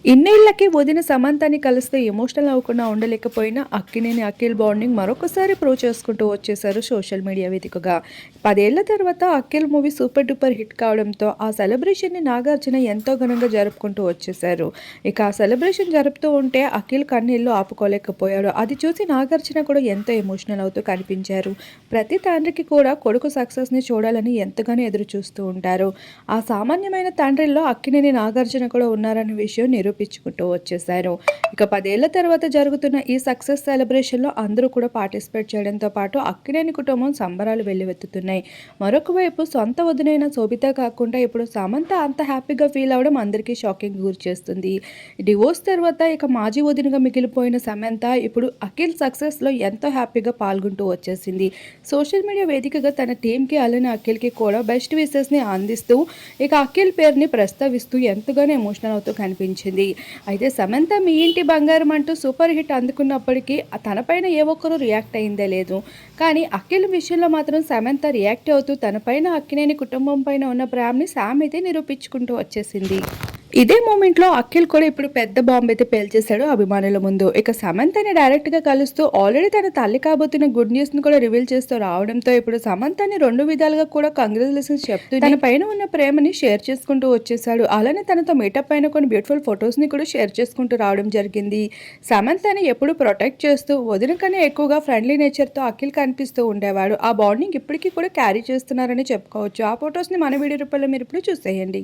ఇన్నేళ్లకి వదిన సమంతని కలిస్తే ఎమోషనల్ అవ్వకుండా ఉండలేకపోయినా అక్కినేని అఖిల్ బాండింగ్ మరొకసారి ప్రూవ్ చేసుకుంటూ వచ్చేశారు సోషల్ మీడియా వేదికగా. 10 ఏళ్ల తర్వాత Akhil movie super duper hit కావడంతో ఆ సెలబ్రేషన్ని నాగార్జున ఎంతో ఘనంగా జరుపుకుంటూ వచ్చేశారు. ఇక ఆ సెలబ్రేషన్ జరుపుతూ ఉంటే అఖిల్ కన్నీళ్లు ఆపుకోలేకపోయాడు. అది చూసి నాగార్జున కూడా ఎంతో ఎమోషనల్ అవుతూ కనిపించారు. ప్రతి తండ్రికి కూడా కొడుకు సక్సెస్ని చూడాలని ఎంతగానో ఎదురు చూస్తూ ఉంటారు. ఆ సామాన్యమైన తండ్రిలో అక్కినేని నాగార్జున కూడా ఉన్నారనే విషయం నిరూపించుకుంటూ వచ్చేశారు. ఇక 10 ఏళ్ల తర్వాత జరుగుతున్న ఈ సక్సెస్ సెలబ్రేషన్‌లో అందరూ కూడా పార్టిసిపేట్ చేయడంతో పాటు అక్కినేని కుటుంబం సంబరాలు వెల్లువెత్తుతున్నాయి. మరొక వైపు సొంత వదినైన శోభిత కాకుండా ఇప్పుడు సమంత అంత హ్యాపీగా ఫీల్ అవ్వడం అందరికీ షాకింగ్ గురిచేస్తుంది. డివోర్స్ తర్వాత ఇక మాజీ వదినగా మిగిలిపోయిన సమంత ఇప్పుడు అఖిల్ సక్సెస్‌లో ఎంతో హ్యాపీగా పాల్గొంటూ వచ్చేసింది. సోషల్ మీడియా వేదికగా తన టీమ్‌కి అలానే అఖిల్‌కి కూడా బెస్ట్ విషెస్‌ని అందిస్తూ ఇక అఖిల్ పేరుని ప్రస్తావిస్తూ ఎంతగానో ఎమోషనల్ అవుతూ కనిపించింది. అయితే సమంత మీ ఇంటి బంగారం అంటూ సూపర్ హిట్ అందుకున్నప్పటికీ తనపైన ఏ ఒక్కరూ రియాక్ట్ అయిందే లేదు. కానీ అఖిల్ విషయంలో మాత్రం సమంత రియాక్ట్ అవుతూ తనపైన అక్కినేని కుటుంబం పైన ఉన్న ప్రేమని సామ్ అయితే నిరూపించుకుంటూ వచ్చేసింది. ఇదే మూమెంట్‌లో అఖిల్ కూడా ఇప్పుడు పెద్ద బాంబయితే పేల్చేశాడు అభిమానుల ముందు. ఇక సమంతని డైరెక్ట్‌గా కలుస్తూ ఆల్రెడీ తన తల్లి కాబోతున్న గుడ్ న్యూస్‌ని కూడా రివీల్ చేస్తూ రావడంతో ఇప్పుడు సమంతని 2 విధాలుగా కూడా కంగ్రాచ్యులేషన్స్ చెప్తూ తన పైన ఉన్న ప్రేమని షేర్ చేసుకుంటూ వచ్చేశాడు. అలానే తనతో మీటప్ అయిన కొన్ని బ్యూటిఫుల్ ఫోటోస్‌ని కూడా షేర్ చేసుకుంటూ రావడం జరిగింది. సమంతని ఎప్పుడు ప్రొటెక్ట్ చేస్తూ వదిన కన్నా ఎక్కువగా ఫ్రెండ్లీ నేచర్‌తో అఖిల్ కనిపిస్తూ ఉండేవాడు. ఆ బాండింగ్ ఇప్పటికీ కూడా క్యారీ చేస్తున్నారని చెప్పుకోవచ్చు. ఆ ఫోటోస్‌ని మన వీడియో రూపంలో మీరు ఇప్పుడు చూసేయండి.